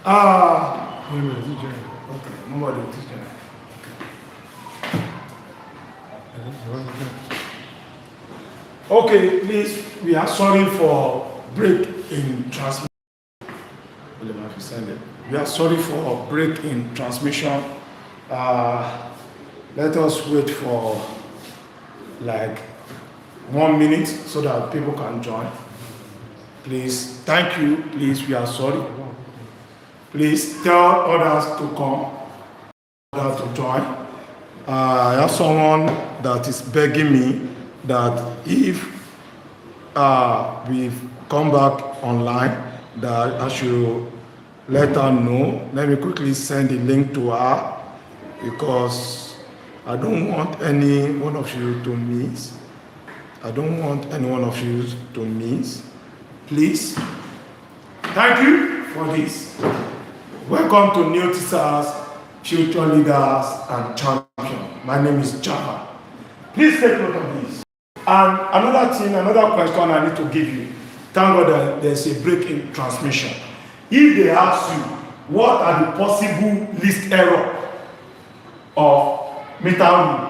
Wait a minute, teacher. Okay, nobody teacher. Okay, please, we are sorry for break in transmission. We are sorry for break in transmission. Let us wait for like 1 minute so that people can join. Please, thank you. Please, we are sorry. Please tell others to come, others to join. I have someone that is begging me that if we come back online, that I should let her know. Let me quickly send the link to her because I don't want any one of you to miss. I don't want any one of you to miss. Please. Thank you for this. Welcome to New Teachers, Future Leaders, and Champions. My name is Jamb. Please take note of this. And another thing, another question I need to give you. Thank God that there's a break in transmission. If they ask you, what are the possible least error of meter rule,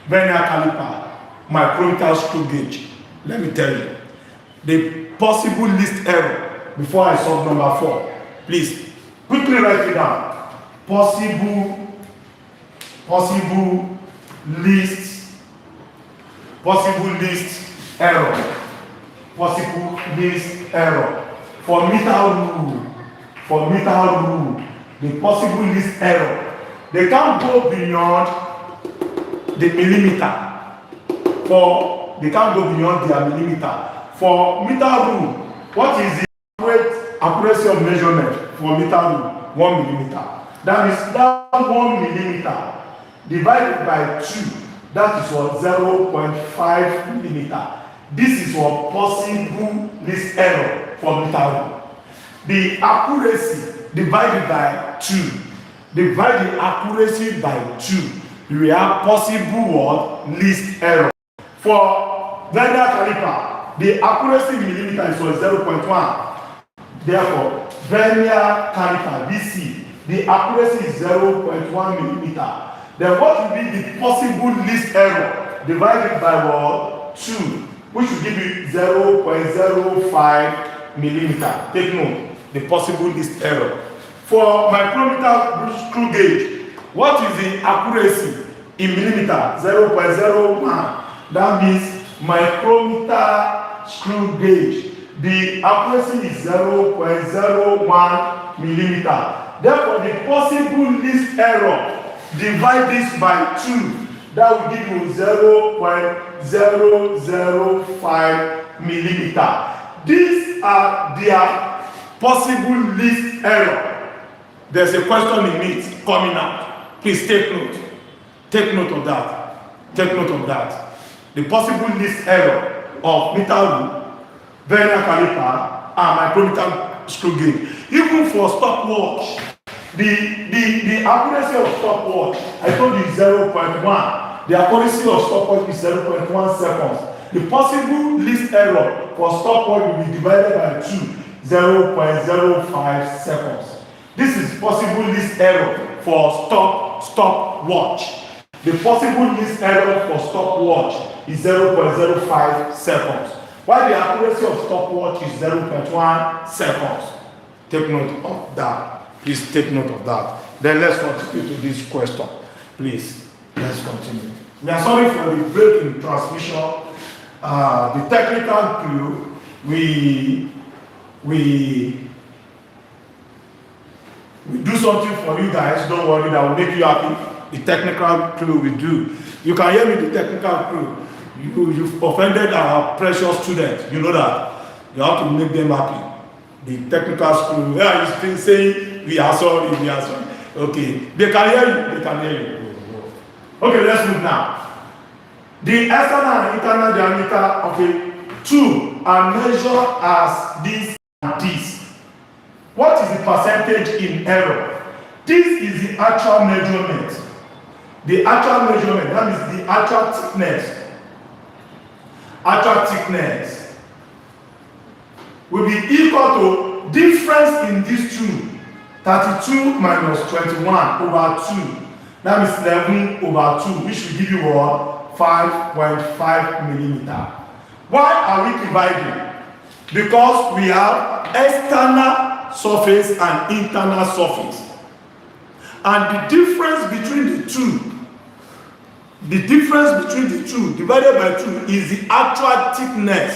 vernier caliper, micrometer screw gauge? Let me tell you. The possible least error before I solve number 4. Please, quickly write it down. Possible least error. Possible least error. For meter rule, the possible least error, they can't go beyond the millimeter. They can't go beyond their millimeter. For meter rule, what is the accuracy of measurement for meter rule? 1 millimeter. That is that 1 millimeter divided by 2. That is what 0.5 millimeter. This is what possible least error for meter rule. The accuracy divided by 2. Divide the accuracy by 2. We have possible what? Least error. For vernier caliper, the accuracy in millimeter is 0.1. Therefore, vernier caliper VC, the accuracy is 0.1 millimeter. Then what will be the possible least error divided by what? 2, which will give you 0.05 millimeter. Take note, the possible least error. For micrometer screw gauge, what is the accuracy in millimeter? 0.01. That means micrometer screw gauge, the accuracy is 0.01 millimeter. Therefore, the possible least error, divide this by 2. That will give you 0.005 millimeter. These are their possible least error. There's a question in it coming out. Please take note. Take note of that. Take note of that. The possible least error of meter rule, vernier caliper, and micrometer screw gauge. Even for stopwatch, the accuracy of stopwatch, I told you 0.1. The accuracy of stopwatch is 0.1 seconds. The possible least error for stopwatch will be divided by 2, 0.05 seconds. This is possible least error for stopwatch. The possible least error for stopwatch is 0.05 seconds. While the accuracy of stopwatch is 0.1 seconds. Take note of that. Please take note of that. Then let's continue to this question. Please, let's continue. We are sorry for the break in transmission. The technical clue, we do something for you guys. Don't worry, that will make you happy. The technical clue we do. You can hear me, the technical clue. You've offended our precious students. You know that. You have to make them happy. The technical school, where is still saying, we are sorry. Okay. They can hear you. Okay, let's move now. The external and internal diameter of a tube are measured as this and this. What is the percentage in error? This is the actual measurement. The actual measurement, that is the actual thickness. Actual thickness will be equal to difference in these two 32 minus 21 over 2. That is 11 over 2, which will give you what? 5.5 millimeter. Why are we dividing? Because we have external surface and internal surface. And the difference between the two divided by 2 is the actual thickness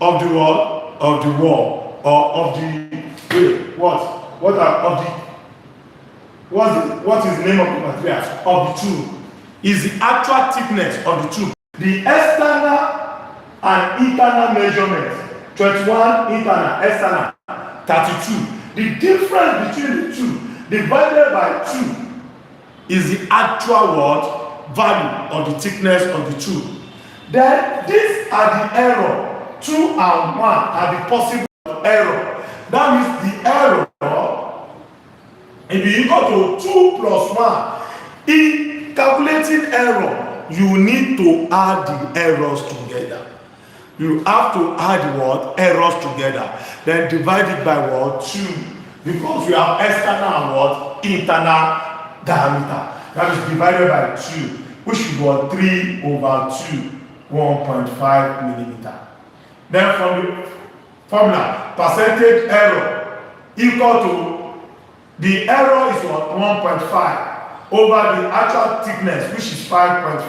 of the wall, or of the what is the name of the material of the tube is the actual thickness of the tube. The external and internal measurement, 21 internal, external 32. The difference between the two divided by 2 is the actual what value of the thickness of the tube. Then these are the error. 2 and 1 are the possible error. That means the error, if you equal to 2 plus 1, in calculating error, you need to add the errors together. You have to add what? Errors together. Then divide it by what? 2. Because we have external and what? Internal diameter. That is divided by 2, which is what? 3 over 2, 1.5 millimeter. Then from the formula, percentage error equal to the error is what? 1.5 over the actual thickness, which is 5.5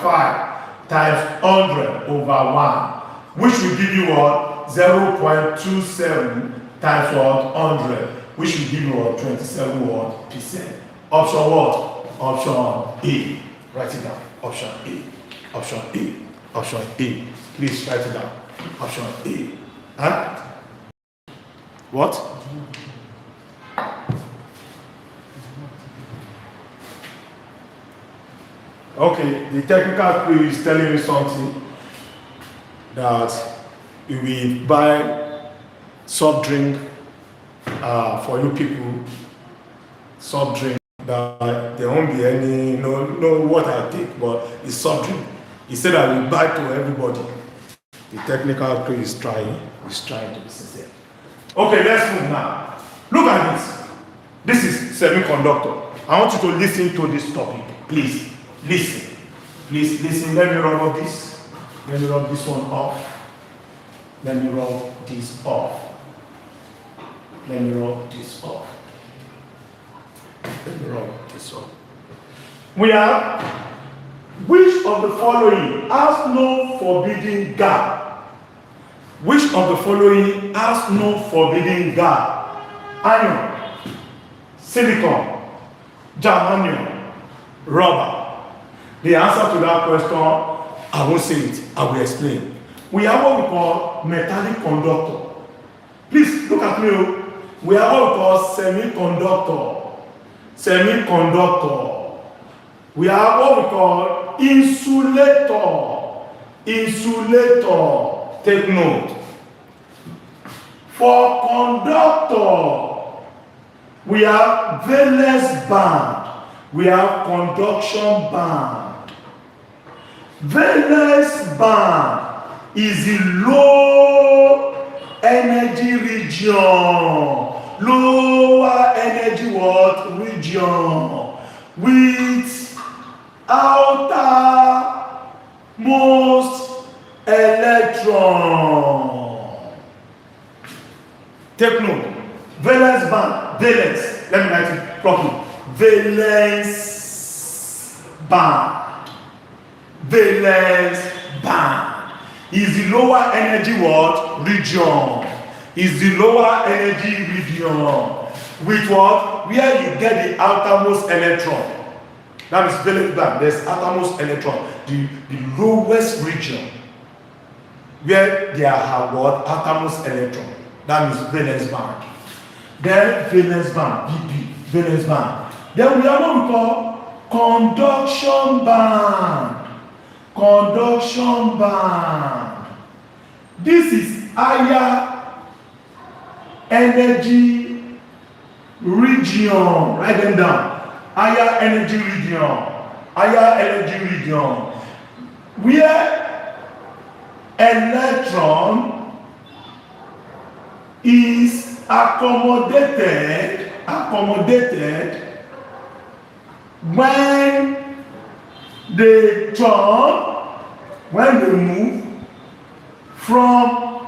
times 100 over 1, which will give you what? 0.27 times what? 100, which will give you what? 27 what? percent. Option what? Option A. Write it down. Option A. Option A. Option A. Please write it down. Option A. Huh? What? Okay, the technical crew is telling me something that if we buy soft drink for you people, soft drink, that there won't be any, no water I take, but it's soft drink. He said I will buy to everybody. The technical crew is trying to be sincere. Okay, let's move now. Look at this. This is semiconductor. I want you to listen to this topic, please. Listen. Please listen. Let me rub this. Let me rub this one off. Let me rub this off. Let me rub this off. Let me rub this off. We have, which of the following has no forbidding gap? Which of the following has no forbidding gap? Iron, silicon, germanium, rubber. The answer to that question, I won't say it, I will explain. We have what we call metallic conductor. Please look at me. We have what we call semiconductor. Semiconductor. We have what we call insulator. Insulator. Take note. For conductor, we have valence band. We have conduction band. Valence band is the low energy region. Lower energy what? Region. With outermost electron. Take note. Valence band. Valence. Let me write it properly. Valence band. Valence band is the lower energy what? Region. Is the lower energy region. With what? Where you get the outermost electron. That is valence band. There's outermost electron. The lowest region. Where there are what? Outermost electron. That is valence band. Then valence band. VP. Valence band. Then we have what we call conduction band. Conduction band. This is higher energy region. Write them down. Higher energy region. Higher energy region. Where electron is accommodated accommodated when they jump, when they move from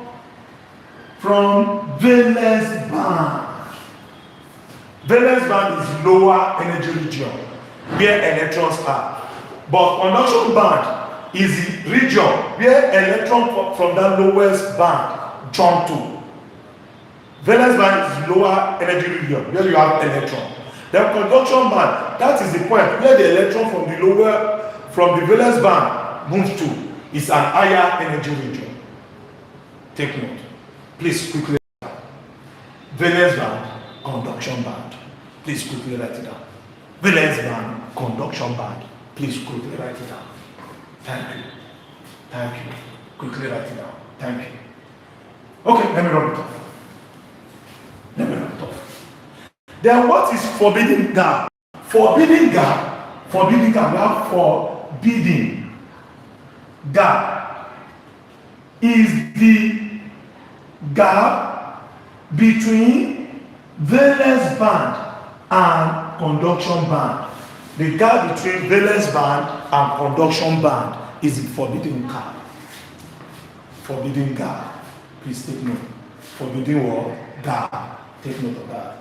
valence band. Valence band is lower energy region where electrons are, but conduction band is the region where electron from that lowest band jump to. Valence band is lower energy region where you have electron. Then conduction band, that is the point where the electron from the valence band moves to, is an higher energy region. Take note. Please quickly write it down. Valence band, conduction band. Please quickly write it down. Valence band, conduction band. Please quickly write it down. Thank you. Thank you. Quickly write it down. Thank you. Okay, let me run it off. Let me run it off. Then what is forbidding gap? Forbidding gap. Forbidding gap. We have forbidding gap is the gap between valence band and conduction band. The gap between valence band and conduction band is the forbidden gap. Forbidden gap. Please take note. Forbidden what? Gap. Take note of that.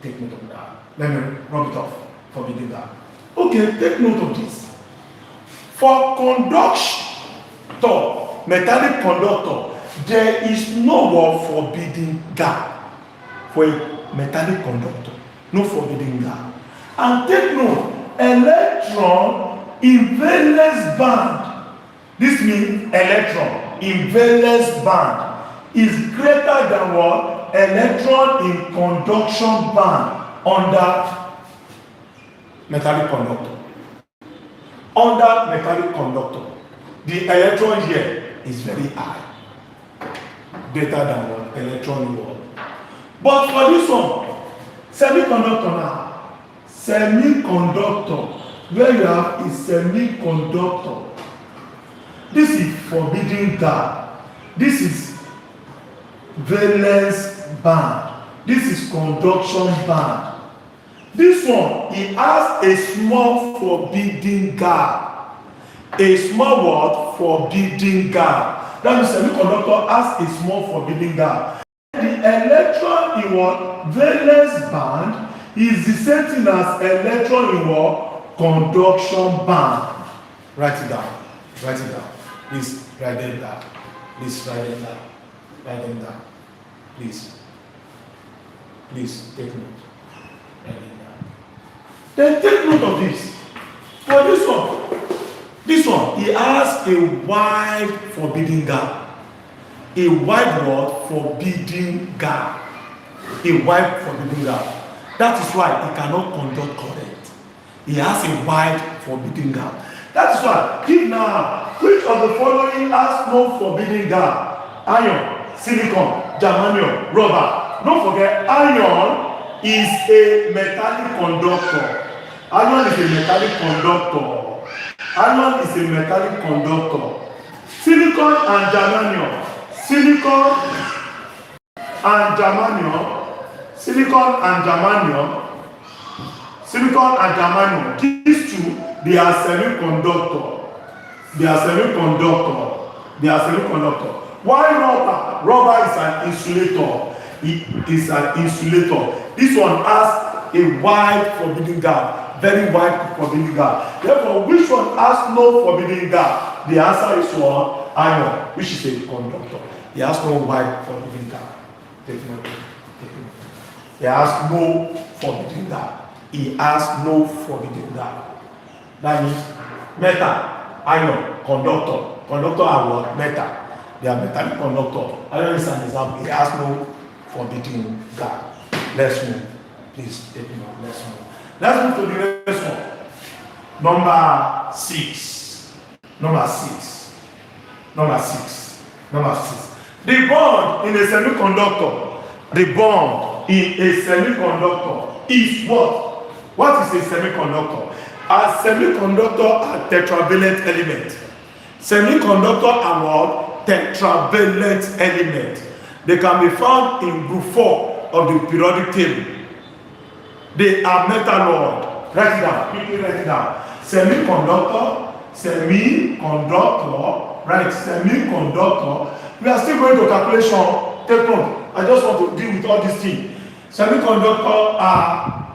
Take note of that. Let me rub it off. Forbidden gap. Okay, take note of this. For conductor, metallic conductor, there is no word forbidden gap. For a metallic conductor, no forbidden gap. And take note, electron in valence band, this means electron in valence band is greater than what? Electron in conduction band under metallic conductor. Under metallic conductor, the electron here is very high, greater than what? Electron in what? But for this one, semiconductor now, semiconductor, where you have a semiconductor, this is forbidden gap, this is valence band, this is conduction band. This one, it has a small forbidden gap. A small what? Forbidden gap. That means semiconductor has a small forbidden gap. The electron in what? Valence band is the same thing as electron in what? Conduction band. Write it down. Write it down. Please write it down. Please write it down. Write it down. Please. Please take note. Write it down. Then take note of this. For this one, it has a wide forbidden gap. A wide word, forbidden gap. A wide forbidden gap. That is why it cannot conduct current. It has a wide forbidden gap. That is why, if now, which of the following has no forbidden gap? Iron, silicon, germanium, rubber. Don't forget, iron is a metallic conductor. Iron is a metallic conductor. Iron is a metallic conductor. Silicon and germanium. Silicon and germanium. These two, they are semiconductor. Why rubber is an insulator. It is an insulator. This one has a wide forbidden gap, very wide forbidden gap. Therefore, which one has no forbidden gap? The answer is one, iron, which is a conductor. It has no wide forbidden gap. Take note. It has no forbidden gap. It has no forbidden gap. That means metal, iron, conductor. Conductor are what? Metal. They are metallic conductor. Iron is an example. It has no forbidden gap. Let's move. Please take note. Let's move. Let's move to the next one. Number six. The bond in a semiconductor. Is what? What is a semiconductor? A semiconductor are tetravalent element. Semiconductor are what? Tetravalent element. They can be found in group 4 of the periodic table. They are metalloid. Write it down. Quickly write it down. Semiconductor, right? Semiconductor. We are still going to calculation. Take note. I just want to deal with all these things. Semiconductor are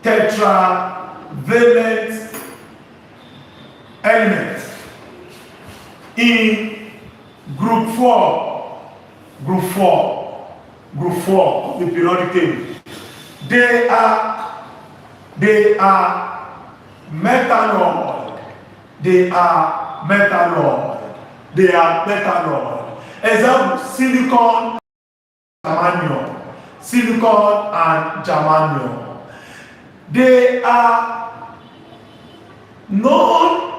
tetravalent elements in group 4 of the periodic table. They are metalloid. Example: silicon and germanium. They are known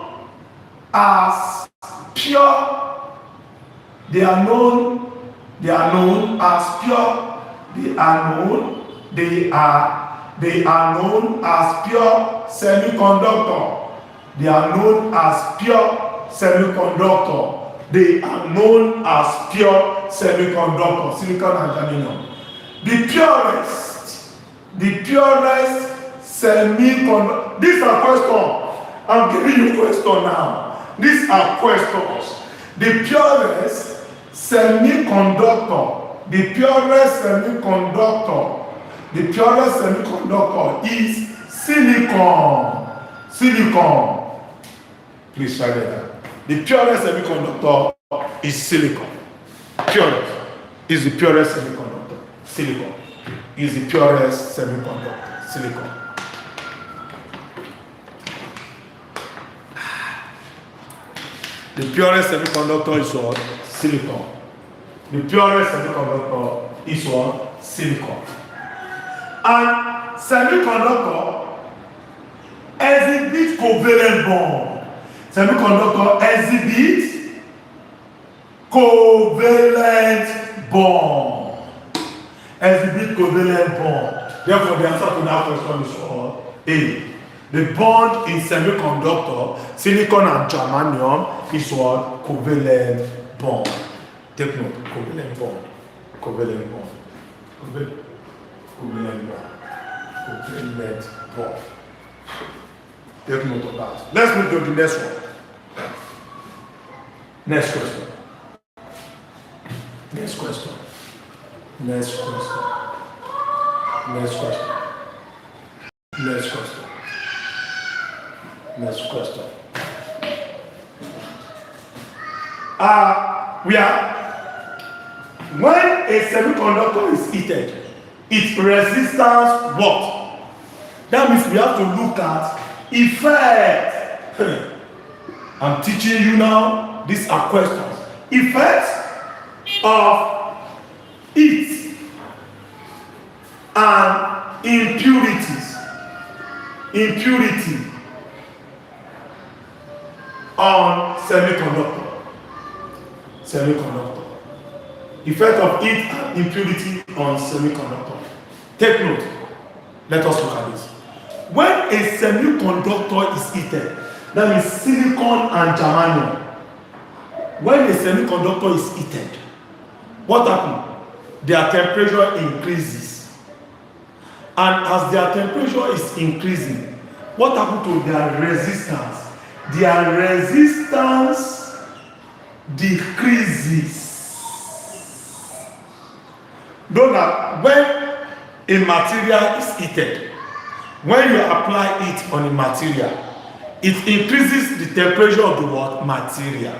as pure. They are known as pure semiconductor. Silicon and germanium. The purest semiconductor. These are questions. I'm giving you questions now. These are questions. The purest semiconductor is silicon. Please write that down. The purest semiconductor is silicon. Purest is the purest semiconductor. Silicon is the purest semiconductor. Silicon. The purest semiconductor is what? Silicon. The purest semiconductor is what? Silicon. And semiconductor exhibit covalent bond. Semiconductor exhibit covalent bond. Therefore, the answer to that question is what? A. The bond in semiconductor, silicon and germanium, is what? Covalent bond. Take note, covalent bond. Take note of that. Let's move to the next one. Next question. When a semiconductor is heated, its resistance what? That means we have to look at effect. I'm teaching you now. These are questions. Effect of heat and impurity on semiconductor. Effect of heat and impurity on semiconductor. Take note. Let us look at this. When a semiconductor is heated, that means silicon and germanium. When a semiconductor is heated, what happens? Their temperature increases. And as their temperature is increasing, what happens to their resistance? Their resistance decreases. Know that when a material is heated, when you apply it on a material, it increases the temperature of the what? Material.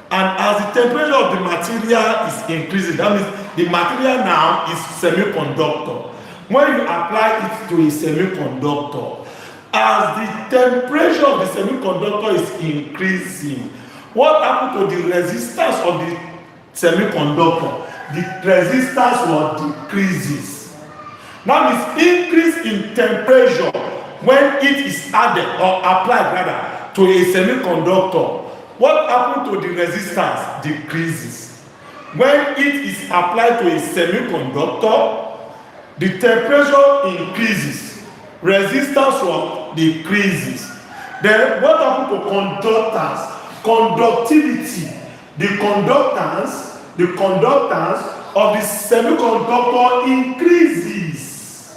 And as the temperature of the material is increasing, that means the material now is semiconductor. When you apply it to a semiconductor, as the temperature of the semiconductor is increasing, what happens to the resistance of the semiconductor? The resistance will decreases. That means increase in temperature when it is added or applied rather to a semiconductor. What happens to the resistance? Decreases. When it is applied to a semiconductor, the temperature increases, resistance will decreases. Then what happens to conductance? Conductivity. The conductance of the semiconductor increases.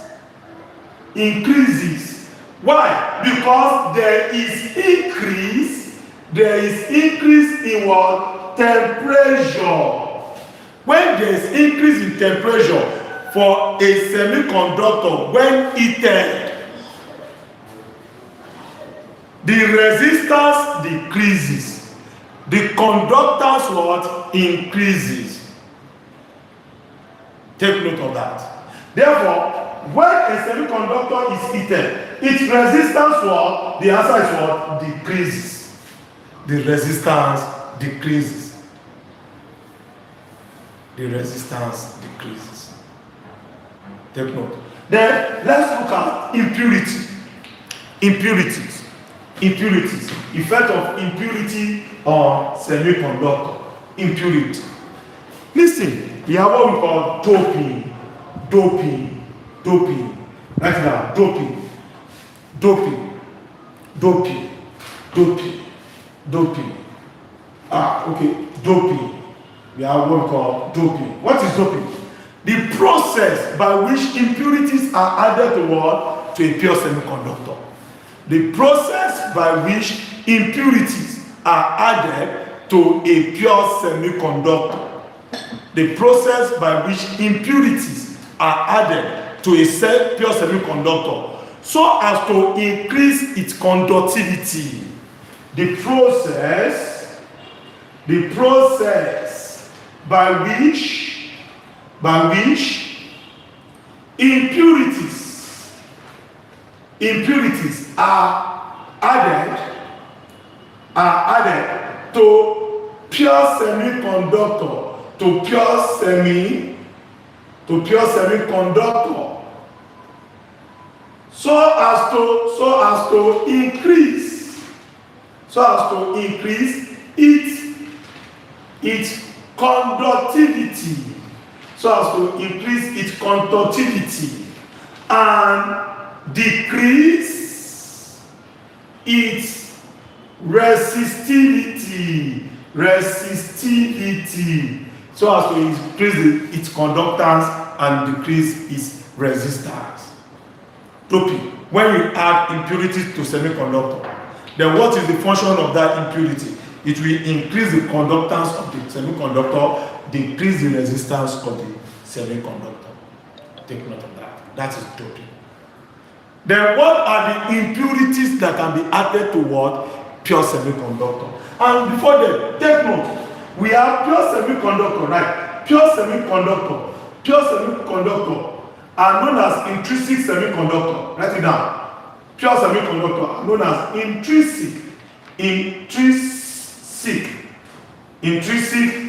increases. Why? Because there is increase in what? Temperature. When there is increase in temperature for a semiconductor, when heated, the resistance decreases, the conductance what? Increases. Take note of that. Therefore, when a semiconductor is heated, its resistance what? The answer is what? Decreases. The resistance decreases. The resistance decreases. Take note. Then let's look at impurity. Impurities. Effect of impurity on semiconductor. Impurity. Listen, we have what we call doping. Write it down. Doping. Okay. Doping. We have what we call doping. What is doping? The process by which impurities are added to what? To a pure semiconductor. The process by which impurities are added to a pure semiconductor. The process by which impurities are added to a pure semiconductor so as to increase its conductivity. The process by which impurities are added to pure semiconductor, to pure semiconductor, so as to increase its conductivity, and decrease its resistivity, so as to increase its conductance and decrease its resistance. Doping. When we add impurities to semiconductor, then what is the function of that impurity? It will increase the conductance of the semiconductor, decrease the resistance of the semiconductor. Take note of that. That is doping. Then what are the impurities that can be added to what? Pure semiconductor. And before that, take note. We have pure semiconductor, right? Pure semiconductor are known as intrinsic semiconductor. Write it down. Pure semiconductor are known as intrinsic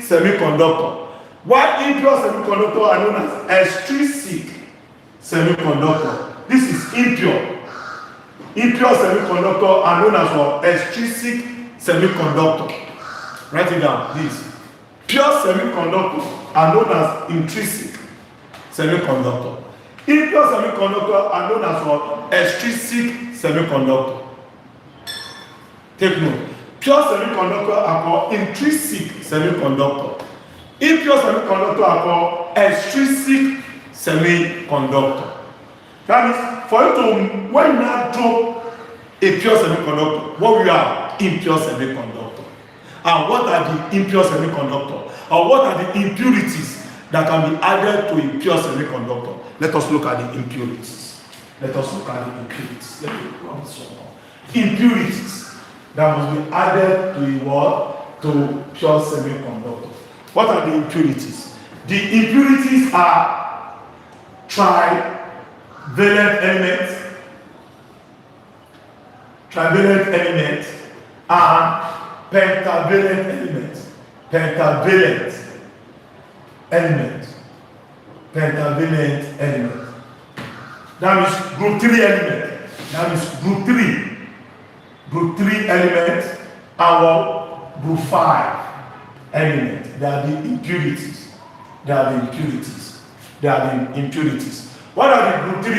semiconductor. While impure semiconductor are known as extrinsic semiconductor. This is impure. Impure semiconductor are known as what? Extrinsic semiconductor. Write it down, please. Pure semiconductor are known as intrinsic semiconductor. Impure semiconductor are known as what? Extrinsic semiconductor. Take note. Pure semiconductor are called intrinsic semiconductor. Impure semiconductor are called extrinsic semiconductor. That means for you to, when you now drop a pure semiconductor, what we are? Impure semiconductor. And what are the impure semiconductor? Or what are the impurities that can be added to a pure semiconductor? Let us look at the impurities. Let me run some more. Impurities that must be added to a what? To pure semiconductor. What are the impurities? The impurities are trivalent elements, and pentavalent elements. That means group 3 element. Group 3 elements and group 5 element. They are the impurities. What are the group 3?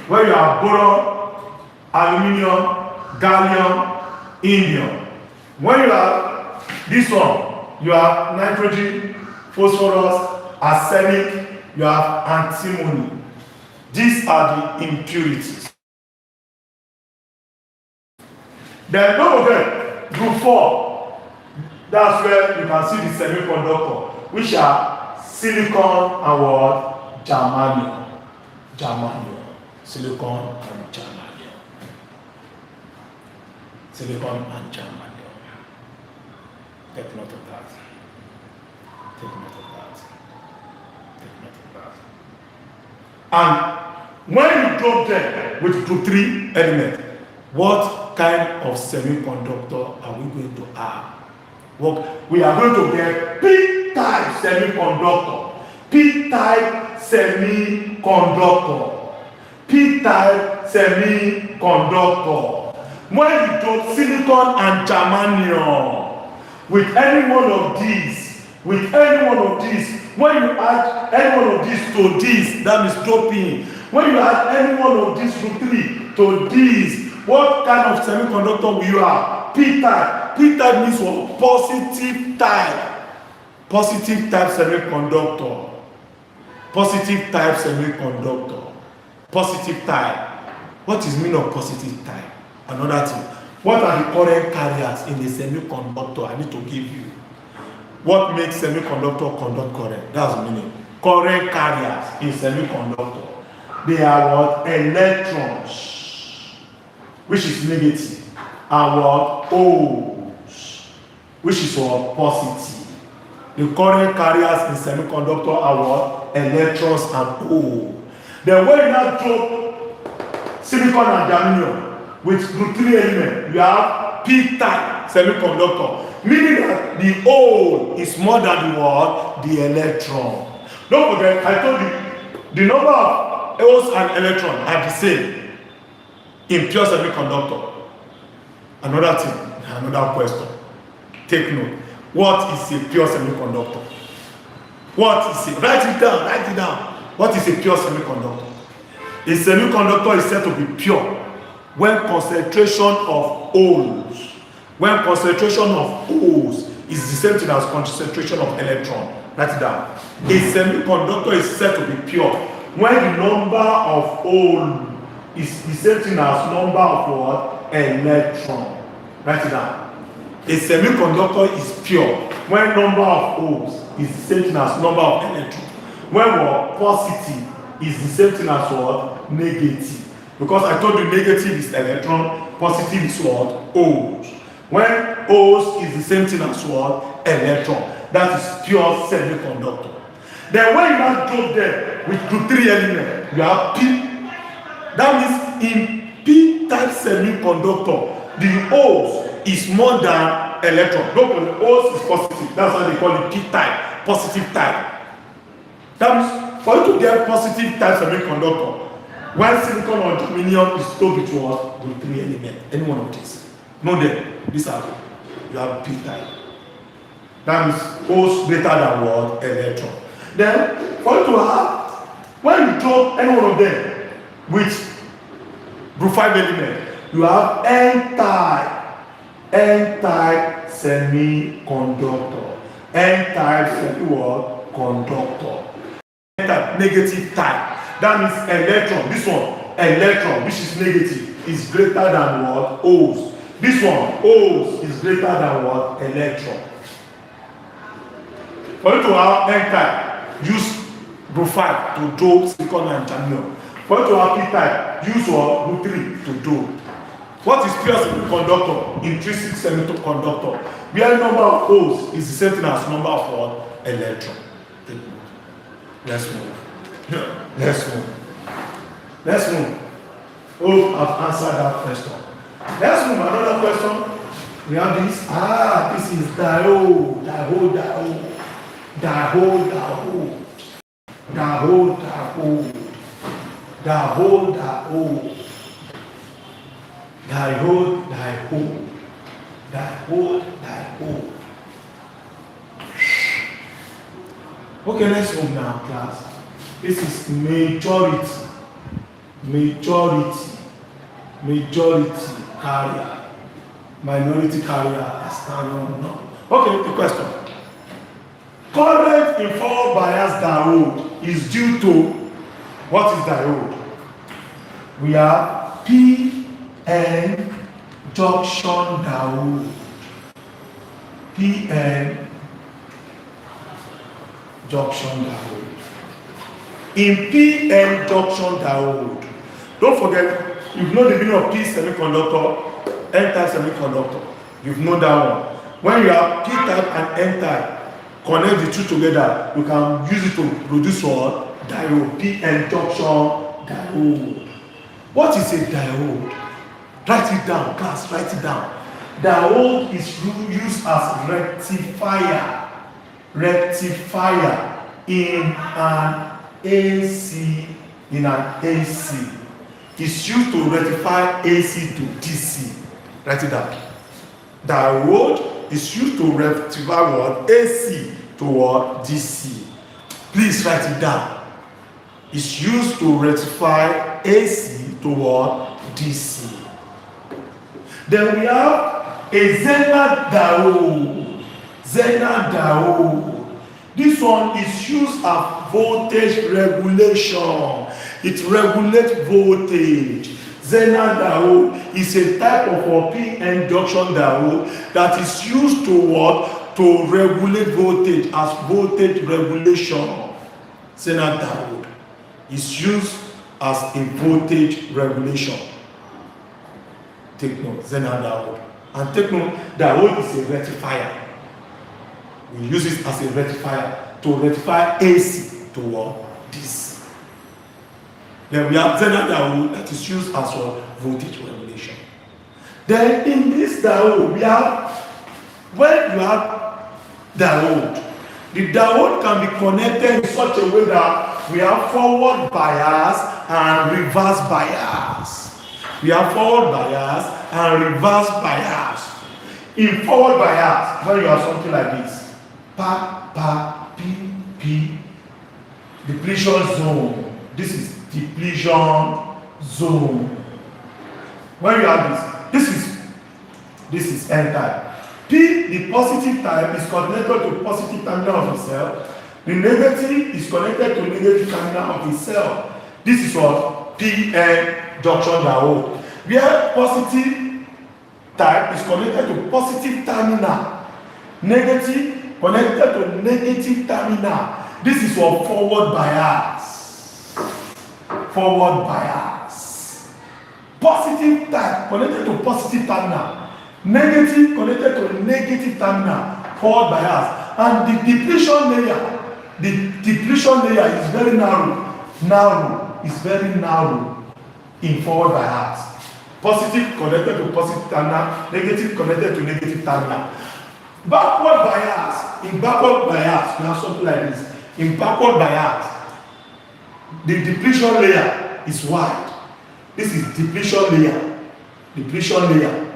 Where you have boron, aluminium, gallium, indium. When you have this one, you have nitrogen, phosphorus, arsenic, you have antimony. These are the impurities. Then don't forget, group 4. That's where you can see the semiconductor, which are silicon and what? Germanium. Germanium. Silicon and germanium. Silicon and germanium. Take note of that. Take note of that. Take note of that. And when you drop them with group 3 element, what kind of semiconductor are we going to have? Well, we are going to get P-type semiconductor. P-type semiconductor. P-type semiconductor. When you drop silicon and germanium with any one of these, when you add any one of these to this, that is doping. When you add any one of these group 3 to this, what kind of semiconductor will you have? P-type. P-type means what? Positive type. Positive type semiconductor. Positive type semiconductor. Positive type. What is meaning of positive type? Another thing. What are the current carriers in a semiconductor? I need to give you. What makes semiconductor conduct current? That's the meaning. Current carriers in semiconductor. They are what? Electrons, which is negative, and what? Holes, which is what? Positive. The current carriers in semiconductor are what? Electrons and holes. Then when you now drop silicon and germanium with group 3 element, you have P-type semiconductor, meaning that the hole is more than the what? The electron. Don't forget, I told you, the number of holes and electrons are the same in pure semiconductor. Another thing, another question. Take note. What is a pure semiconductor? What is it? Write it down, write it down. What is a pure semiconductor? A semiconductor is said to be pure when concentration of holes, is the same thing as concentration of electron. Write it down. A semiconductor is said to be pure when the number of holes is the same thing as number of what? Electron. Write it down. A semiconductor is pure when number of holes is the same thing as number of electrons. When what? Positive is the same thing as what? Negative. Because I told you negative is electron, positive is what? Holes. When holes is the same thing as what? Electron. That is pure semiconductor. Then when you now drop them with group 3 element, you have P. That means in P-type semiconductor, the holes is more than electron. Look, the holes is positive. That's why they call it P-type, positive type. That means for you to get positive type semiconductor, when silicon or germanium is told to what? Group 3 element. Any one of these. No, then these are you have P-type. That means holes greater than what? Electron. Then for you to have, when you drop any one of them with group 5 element, you have N-type semiconductor. N-type semiconductor. N-type negative type. That means electron. This one, electron, which is negative, is greater than what? Holes. This one, holes, is greater than what? Electron. For you to have N-type, use group 5 to do silicon and germanium. For you to have P-type, use what? Group 3 to do. What is pure semiconductor? Intrinsic semiconductor. Where number of holes is the same thing as number of what? Electron. Let's move. Let's move. Oh, I've answered that question. Let's move. Another question. We have this. This is diode. Okay, let's move now, class. This is majority carrier. Minority carrier is no. Okay, the question. Current in forward bias diode is due to what is diode? We have PN junction diode. PN junction diode. In PN junction diode, don't forget, you've known the meaning of P semiconductor, N type semiconductor. You've known that one. When you have P type and N type, connect the two together, you can use it to produce what? Diode. PN junction diode. What is a diode? Write it down, class, write it down. Diode is used as rectifier in an AC. It's used to rectify AC to DC. Write it down. Diode is used to rectify what? AC to what? DC. Please write it down. It's used to rectify AC to what? DC. Then we have a Zener diode. Zener diode. This one is used as voltage regulation. It regulates voltage. Zener diode is a type of PN junction diode that is used to what? To regulate voltage as voltage regulation. Zener diode is used as a voltage regulation. Take note, Zener diode. And take note, diode is a rectifier. We use it as a rectifier to rectify AC to what? DC. Then we have Zener diode that is used as a voltage regulation. Then in this diode, we have, when you have diode, the diode can be connected in such a way that we have forward bias and reverse bias. We have forward bias and reverse bias. In forward bias, when you have something like this, P, depletion zone. This is depletion zone. When you have this is N type. P, the positive type, is connected to positive terminal of the cell. The negative is connected to negative terminal of the cell. This is what? PN junction diode. Where positive type is connected to positive terminal, negative connected to negative terminal. This is what? Forward bias. Forward bias. Positive type connected to positive terminal, negative connected to negative terminal, forward bias. And the depletion layer is very narrow. It's very narrow in forward bias. Positive connected to positive terminal, negative connected to negative terminal. Backward bias. In backward bias, we have something like this. In backward bias, the depletion layer is wide. This is depletion layer. Depletion layer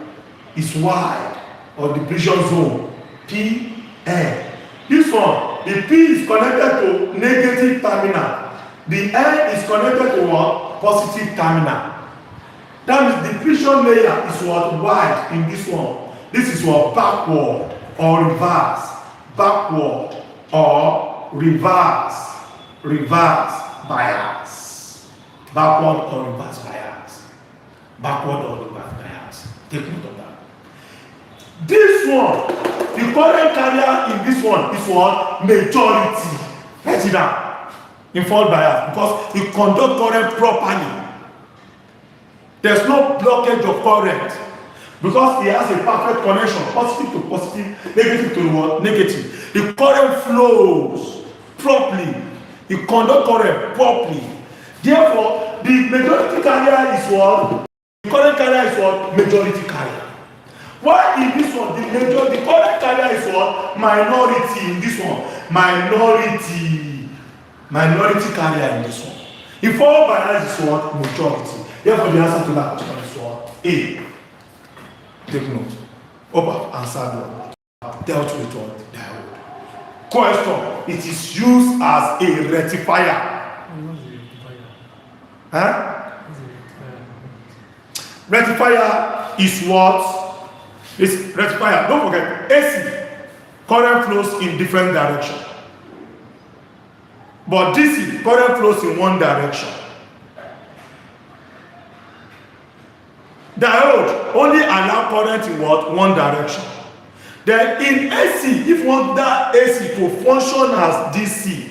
is wide, or depletion zone. PN. This one, the P is connected to negative terminal. The N is connected to what? Positive terminal. That means depletion layer is what? Wide in this one. This is what? Backward or reverse. Backward or reverse. Reverse bias. Backward or reverse bias. Backward or reverse bias. Take note of that. This one, the current carrier in this one is what? Majority. Write it down. In forward bias, because it conducts current properly. There's no blockage of current because it has a perfect connection, positive to positive, negative to what? Negative. The current flows properly. It conducts current properly. Therefore, the majority carrier is what? The current carrier is what? Majority carrier. Why in this one, the current carrier is what? Minority in this one. Minority carrier in this one. In forward bias is what? Majority. Therefore, the answer to that question is what? A. Take note. Hope I've answered what? Dealt with what? Diode. Question. It is used as a rectifier. Huh? Rectifier is what? It's rectifier. Don't forget, AC. Current flows in different direction. But DC, current flows in one direction. Diode only allow current in what? One direction. Then in AC, if you want that AC to function as DC,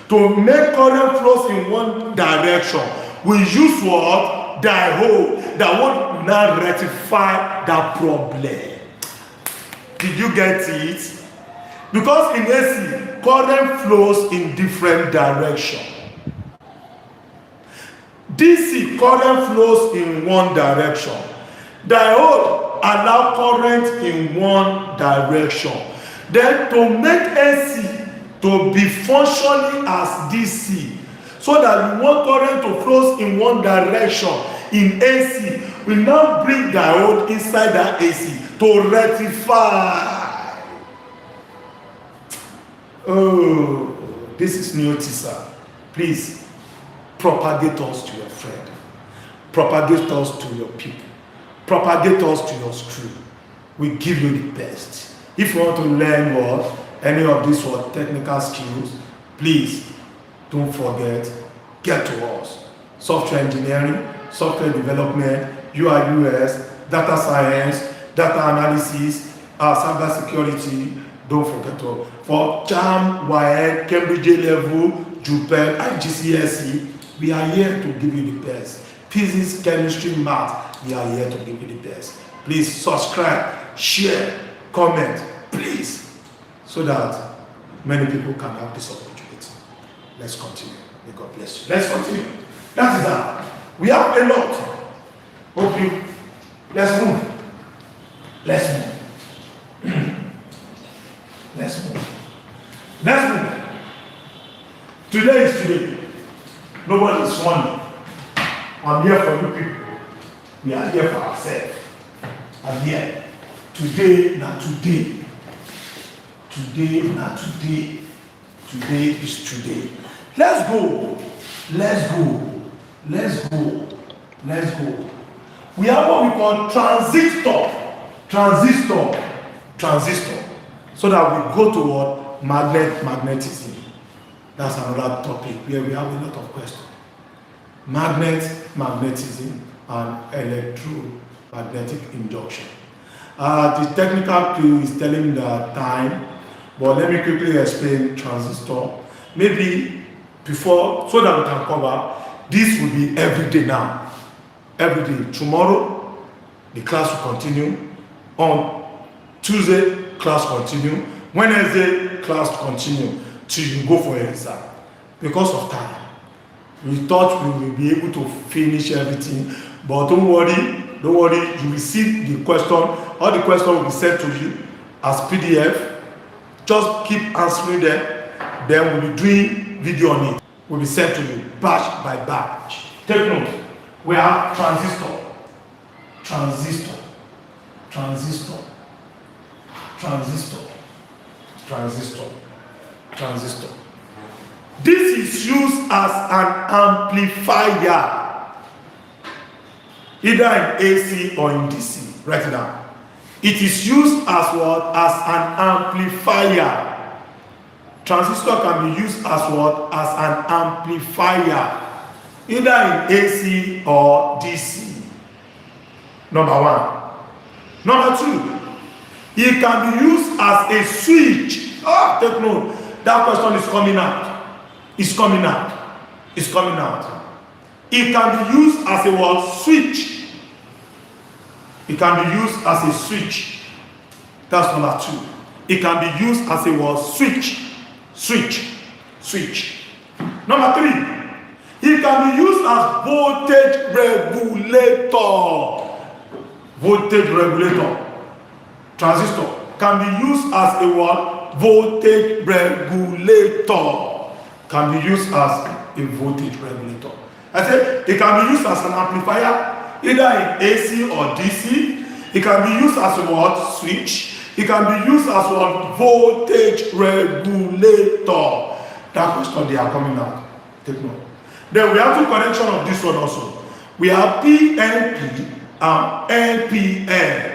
to make current flows in one direction, we use what? Diode that would now rectify that problem. Did you get it? Because in AC, current flows in different directions. DC, current flows in one direction. Diode allow current in one direction. Then to make AC to be functioning as DC, so that we want current to flow in one direction in AC, we now bring diode inside that AC to rectify. Oh, this is new teaser. Please propagate us to your friend, propagate us to your people, propagate us to your school. We give you the best. If you want to learn what any of these technical skills, please don't forget, get to us. Software engineering, software development, UI UX, data science, data analysis, cyber security. Don't forget to for Jamb, YN, Cambridge level, JUPEL, IGCSE. We are here to give you the best. Physics, chemistry, math, we are here to give you the best. Please subscribe, share, comment, please, so that many people can have this opportunity. Let's continue. May God bless you. Let's continue. That is that. We have a lot. Hope you. Let's move. Let's move. Let's move. Let's move. Today is today. Nobody is funny. I'm here for you people. We are here for ourselves. I'm here. Today, not today. Today, not today. Today is today. Let's go. Let's go. Let's go. Let's go. We have what we call transistor. Transistor. So that we go to what? Magnetism. That's another topic where we have a lot of questions. Magnetism, and electromagnetic induction. The technical clue is telling the time, but let me quickly explain transistor. Maybe before, so that we can cover, this will be every day now. Every day. Tomorrow, the class will continue. On Tuesday, class continue. Wednesday, class continue till you go for your exam. Because of time. We thought we will be able to finish everything, but don't worry, you will see the question. All the questions will be sent to you as PDF. Just keep answering them. Then we'll be doing video on it. Will be sent to you batch by batch. Take note. We have transistor. This is used as an amplifier, either in AC or in DC. Write it down. It is used as what? As an amplifier. Transistor can be used as what? As an amplifier, either in AC or DC. Number one. Number two, it can be used as a switch. Take note. That question is coming out. It's coming out. It can be used as a what? Switch. It can be used as a switch. That's number two. It can be used as a what? Switch. Number three. It can be used as voltage regulator. Transistor can be used as a what? Voltage regulator. Can be used as a voltage regulator. I said it can be used as an amplifier, either in AC or DC. It can be used as a what? Switch. It can be used as what? Voltage regulator. That question they are coming out. Take note. Then we have two connections of this one also. We have PNP and NPN.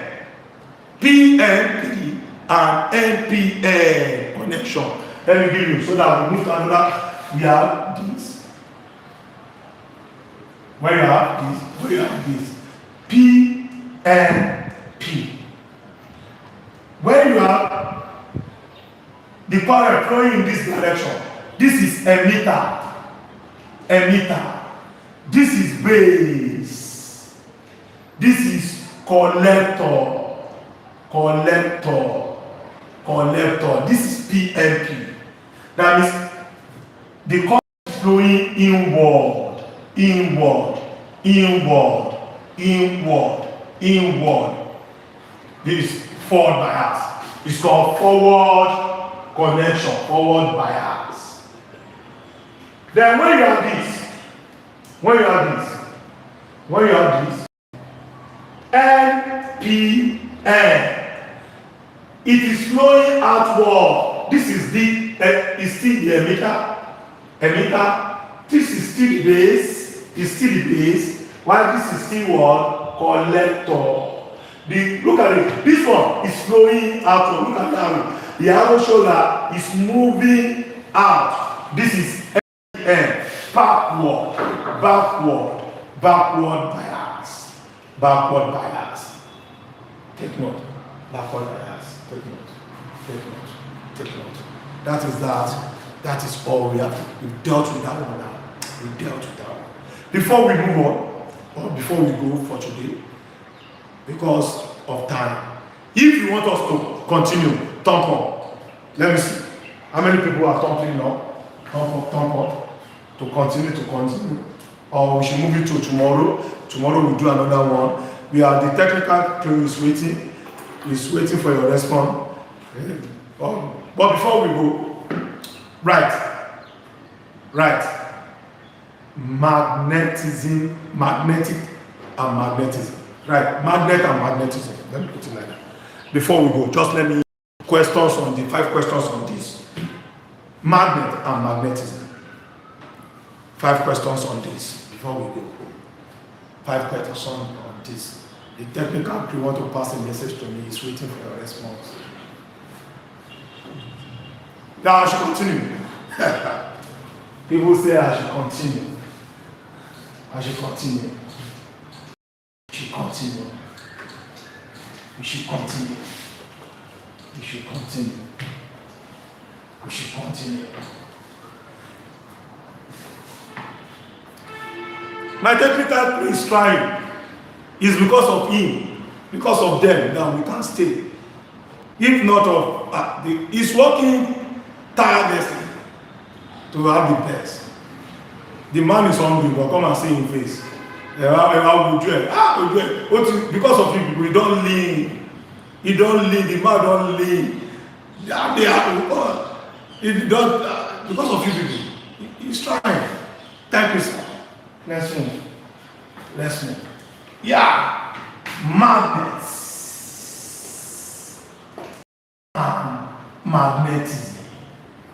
PNP and NPN connection. Let me give you so that we move to another. We have this. Where you have this. P and P. When you have the current flowing in this direction, this is emitter. Emitter. This is base. This is collector. Collector. Collector. This is PMP. That means the current is flowing inward, inward, inward, inward, inward. This is forward bias. It's called forward connection, forward bias. Then when you have this, NPN, it is flowing outward. This is is still the emitter. This is still the base, while this is still what? Collector. Look at it. This one is flowing outward. Look at the arrow. The arrow shows that it's moving out. This is NPN. Backward bias. Backward bias. Take note. Backward bias. Take note. That is all we have. We've dealt with that one now. Before we move on, or before we go for today, because of time, if you want us to continue, thumb up. Let me see. How many people are thumping now? Thumb up. To continue, or we should move it to tomorrow. Tomorrow we'll do another one. We are the technical crew is waiting for your response. But before we go, right, magnetic and magnetism. Right, magnet and magnetism. Let me put it like that. Before we go, just let me 5 questions on this. Magnet and magnetism. 5 questions on this before we go. 5 questions on this. The technical crew want to pass a message to me. Is waiting for your response. Now I should continue. People say I should continue. We should continue. My technical crew is trying. It's because of him, because of them that we can stay. If not he's working tirelessly to have the best. The man is hungry, but come and see him face. Because of him, we don't lean. He don't lean. The man don't lean. Because of you people, he's trying. Thank you, sir. Let's move. Yeah. Magnets.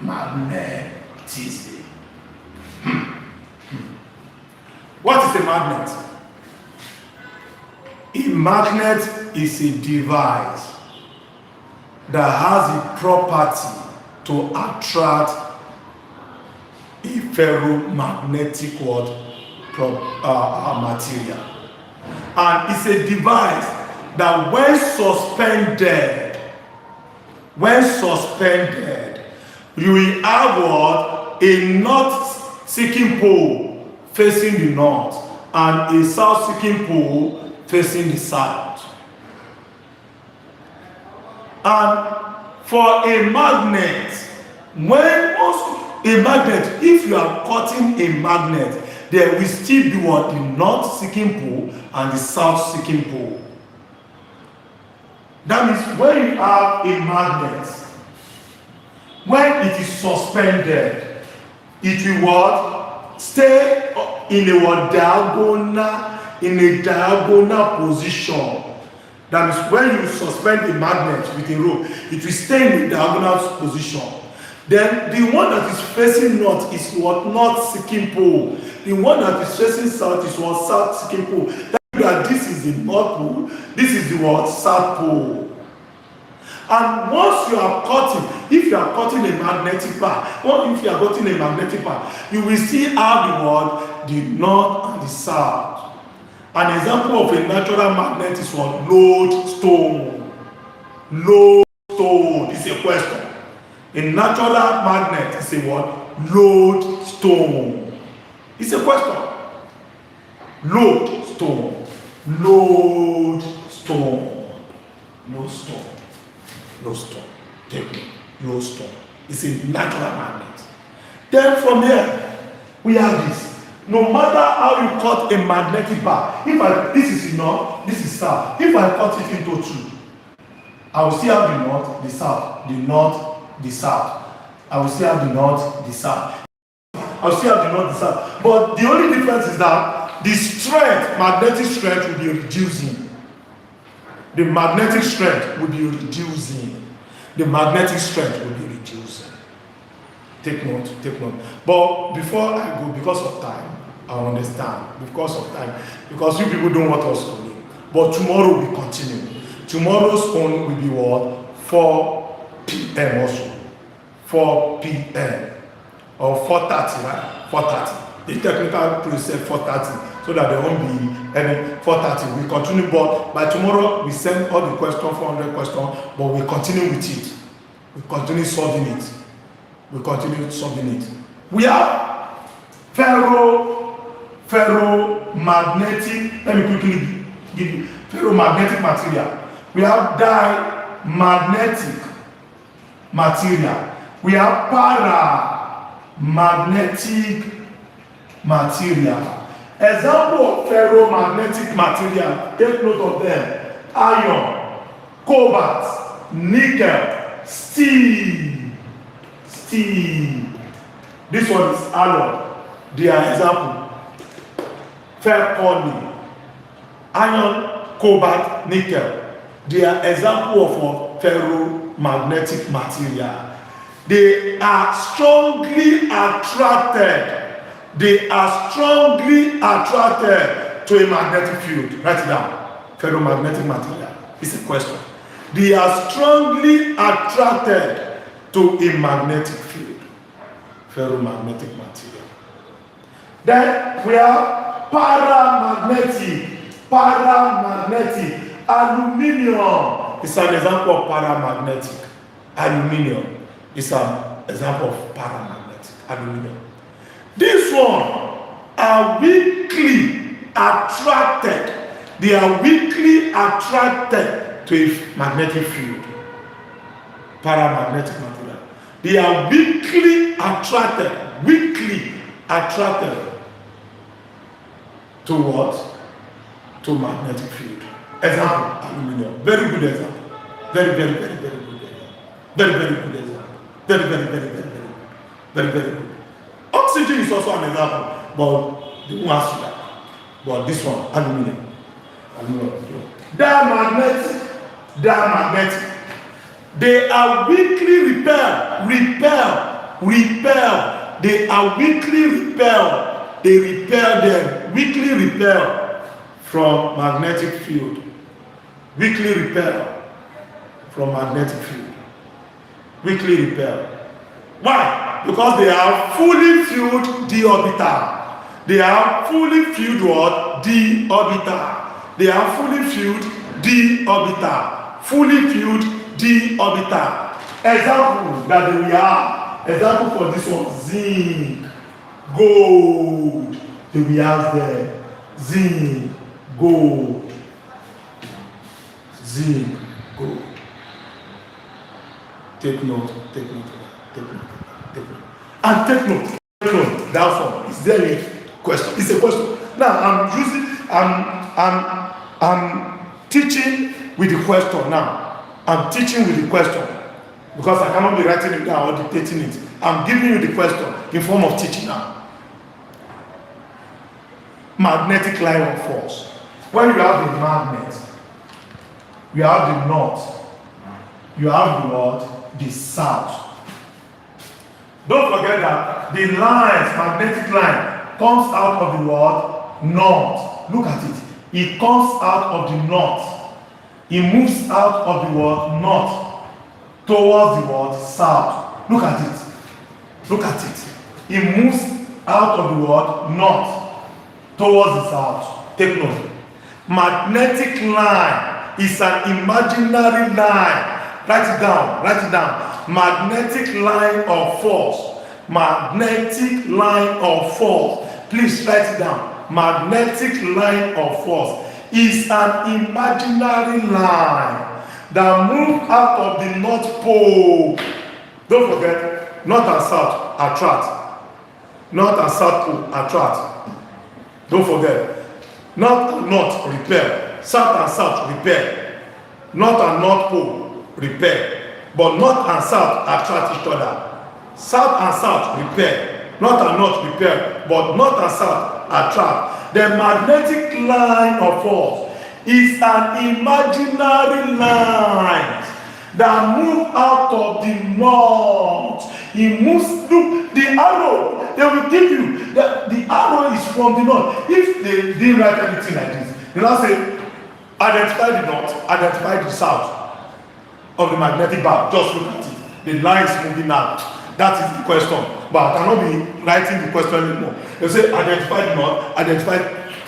Magnetism. What is a magnet? A magnet is a device that has a property to attract a ferromagnetic material. And it's a device that when suspended, you will have a north-seeking pole facing the north and a south-seeking pole facing the south. And for a magnet, if you are cutting a magnet, there will still be the north-seeking pole and the south-seeking pole. That means when you have a magnet, when it is suspended, it will stay in a diagonal position. That means when you suspend a magnet with a rope, it will stay in a diagonal position. Then the one that is facing north is north-seeking pole. The one that is facing south is south-seeking pole. That this is the north pole, this is the south pole. And once you are cutting, if you are cutting a magnetic part, you will still have the north and the south. An example of a natural magnet is what? Lodestone. Lodestone is a question. A natural magnet is a what? Lodestone. It's a question. Lodestone. Lodestone. Lodestone. Lodestone. Take me. Lodestone. It's a natural magnet. Then from here, we have this. No matter how you cut a magnetic bar, this is north, this is south. If I cut it into two, I will still have the north, the south, the north, the south. I will still have the north, the south. I will still have the north, the south. But the only difference is that the strength, magnetic strength, will be reducing. The magnetic strength will be reducing. The magnetic strength will be reducing. Take note, take note. But before I go, because of time, I understand. Because of time. Because you people don't want us to leave. But tomorrow we continue. Tomorrow's own will be what? 4 p.m. also. 4 p.m. or 4:30, right? 4:30. The technical place said 4:30, so that there won't be any 4:30. We continue, but by tomorrow we send all the questions, 400 questions, but we continue with it. We continue solving it. We continue solving it. We have ferromagnetic. Let me quickly give you ferromagnetic material. We have diamagnetic material. We have paramagnetic material. Example of ferromagnetic material, take note of them: iron, cobalt, nickel, steel. This one is alloy. They are example. Ferrochlorine, iron, cobalt, nickel. They are example of ferromagnetic material. They are strongly attracted. They are strongly attracted to a magnetic field. Write it down. Ferromagnetic material. It's a question. They are strongly attracted to a magnetic field. Ferromagnetic material. Then we have paramagnetic. Paramagnetic. Aluminium is an example of paramagnetic. Aluminium is an example of paramagnetic. Aluminium. This one are weakly attracted. They are weakly attracted to a magnetic field. Paramagnetic material. They are weakly attracted to what? To magnetic field. Example, aluminium. Very good example. Very good example. Very good example. Very good. Oxygen is also an example, but they won't ask you that. But this one, aluminium. Diamagnetic. They are weakly repelled. They are weakly repelled. They repel them. Weakly repelled from magnetic field. Weakly repelled from magnetic field. Weakly repelled. Why? Because they are fully filled d orbital. They are fully filled what? D orbital. They are fully filled d orbital. Fully filled d orbital. Example that we have. Example for this one: zinc, gold. We have there zinc, gold, zinc, gold. Take note. And take note. That one is there a question? It's a question. Now I'm teaching with the question now. I'm teaching with the question because I cannot be writing it down or dictating it. I'm giving you the question in form of teaching now. Magnetic line of force. When you have the magnet, you have the north, you have the what? The south. Don't forget that the lines, magnetic line, comes out of the what? North. Look at it. It comes out of the north. It moves out of the what? North towards the what? South. Look at it. It moves out of the what? North towards the south. Take note. Magnetic line is an imaginary line. Write it down. Write it down. Magnetic line of force. Magnetic line of force. Please write it down. Magnetic line of force is an imaginary line that moves out of the North Pole. Don't forget, North and South attract. North and South Pole attract. Don't forget. North and North repel. South and South repel. North and North Pole repel. But North and South attract each other. South and South repel. North and North repel. But North and South attract. The magnetic line of force is an imaginary line that moves out of the north. It moves, look, the arrow, they will give you, the arrow is from the north. If they didn't write anything like this, they now say, identify the north, identify the south of the magnetic bar. Just look at it. The line is moving out. That is the question. But I cannot be writing the question anymore. They say, identify the north, identify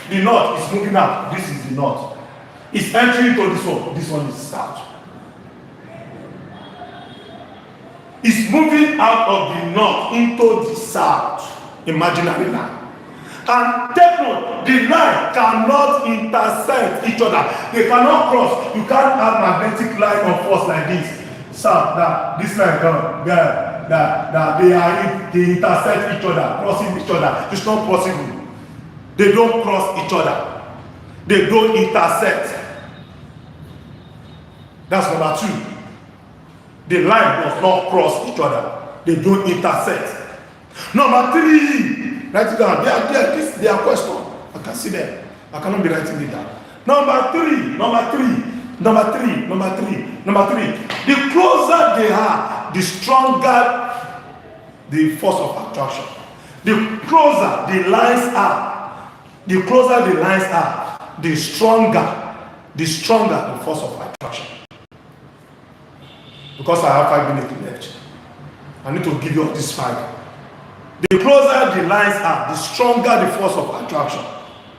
the north is moving out. This is the north. It's entering to this one. This one is south. It's moving out of the north into the south. Imaginary line. And take note, the line cannot intersect each other. They cannot cross. You can't have magnetic line of force like this. South, that this line come, that they intersect each other, crossing each other. It's not possible. They don't cross each other. They don't intersect. That's number two. The line does not cross each other. They don't intersect. Number three. Write it down. They are questions. I can see them. I cannot be writing it down. Number three. The closer they are, the stronger the force of attraction. The closer the lines are, the stronger the force of attraction. Because I have 5 minutes left, I need to give you all this 5. The closer the lines are, the stronger the force of attraction.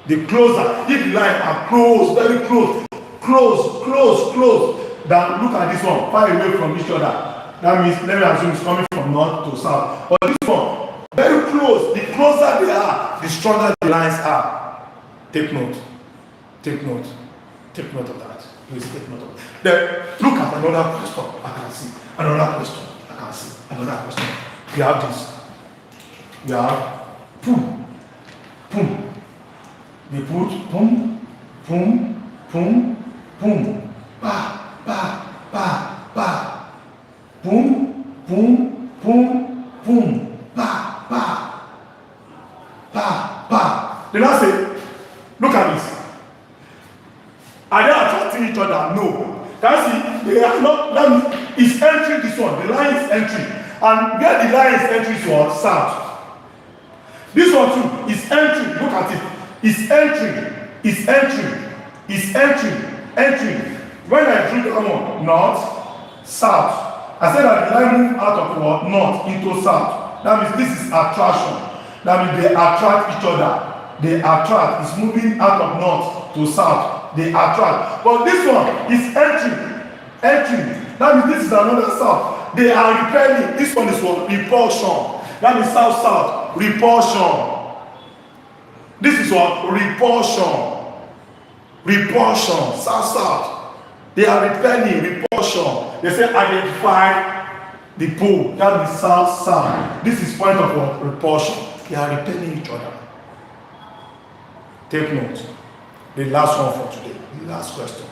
The closer, if the lines are close, very close, then look at this one, far away from each other. That means, let me assume it's coming from north to south. But this one, very close, the closer they are, the stronger the lines are. Take note of that. Please take note of that. Then look at another question. I can see. Another question. We have this. We have boom. They put boom. Ba. Boom. Ba. Then I say, look at this. Are they attracting each other? No. Can you see? They are not. That means it's entering this one. The line is entering. And where the line is entering is what? South. This one too is entering. Look at it. It's entering. When I drew that one, north, south. I said that the line moves out of what? North into south. That means this is attraction. That means they attract each other. They attract. It's moving out of north to south. They attract. But this one is entering. That means this is another south. They are repelling. This one is what? Repulsion. That means south. Repulsion. This is what? Repulsion. South. They are repelling. Repulsion. They say identify the pole. That means south. This is point of what? Repulsion. They are repelling each other. Take note. The last one for today. The last question.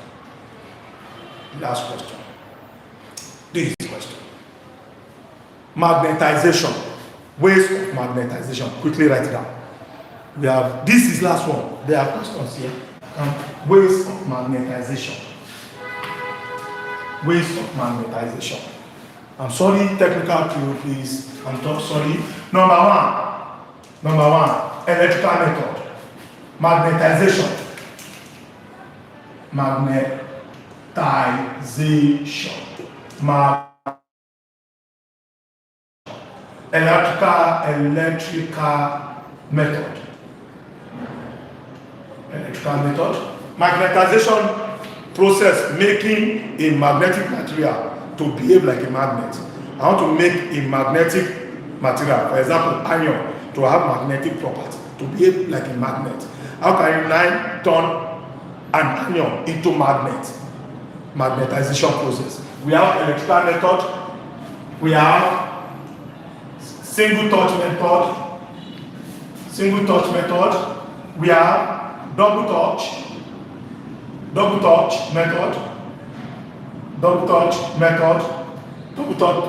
This is the question. Magnetization. Ways of magnetization. Quickly write it down. We have, this is last one. There are questions here. Ways of magnetization. I'm sorry, technical clue, please. I'm sorry. Number one, electrical method. Magnetization. Electrical method. Magnetization process, making a magnetic material to behave like a magnet. I want to make a magnetic material, for example, iron, to have magnetic property, to behave like a magnet. How can you now turn an iron into magnet? Magnetization process. We have electrical method, we have single touch method, we have double touch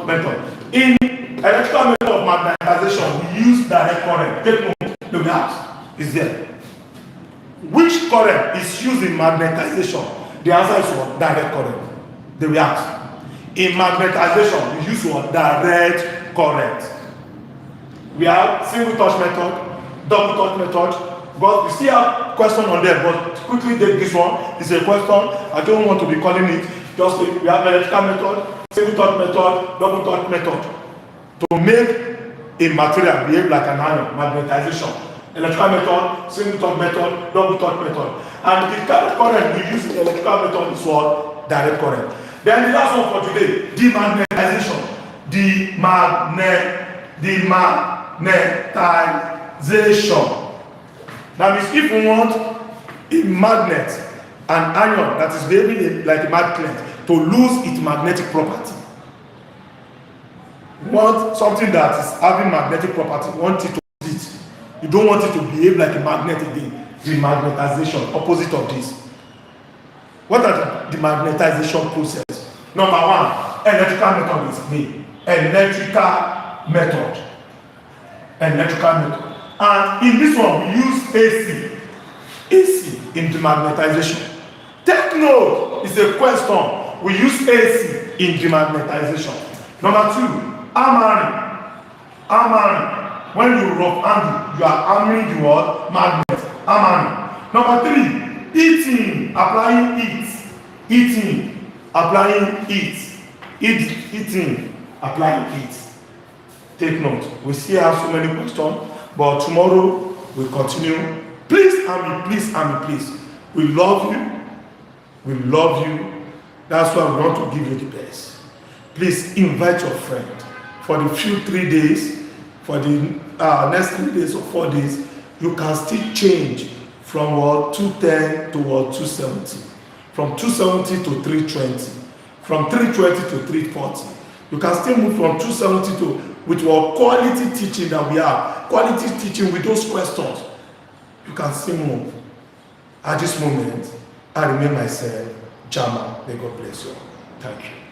method. In electrical method of magnetization, we use direct current. Take note, the graph is there. Which current is used in magnetization? The answer is what? Direct current. The react. In magnetization, we use what? Direct current. We have single touch method, double touch method. But we still have question on there, but quickly take this one. It's a question. I don't want to be calling it. Just we have electrical method, single touch method, double touch method. To make a material behave like an iron, magnetization. Electrical method, single touch method, double touch method. And the kind of current we use in electrical method is what? Direct current. Then the last one for today, demagnetization. Demagnetization. That means if we want a magnet, an iron that is behaving like a magnet, to lose its magnetic property. You want something that is having magnetic property, want it to lose it. You don't want it to behave like a magnet again. Demagnetization, opposite of this. What are the demagnetization process? Number one, electrical method is the electrical method. And in this one, we use AC in demagnetization. Take note, it's a question. We use AC in demagnetization. Number two, hammering. When you rough handle, you are hammering the word magnet. Hammering. Number three, heating, applying heat. Heating, applying heat. Heating, applying heat. Take note. We still have so many questions, but tomorrow we'll continue. Please, please. We love you. That's why we want to give you the best. Please invite your friend for the few 3 days, for the next 3 days or 4 days. You can still change from what 210 to what 270, from 270 to 320, from 320 to 340. You can still move from 270 to with our quality teaching that we have, quality teaching with those questions. You can still move. At this moment, I remain myself, Jamb. May God bless you. Thank you.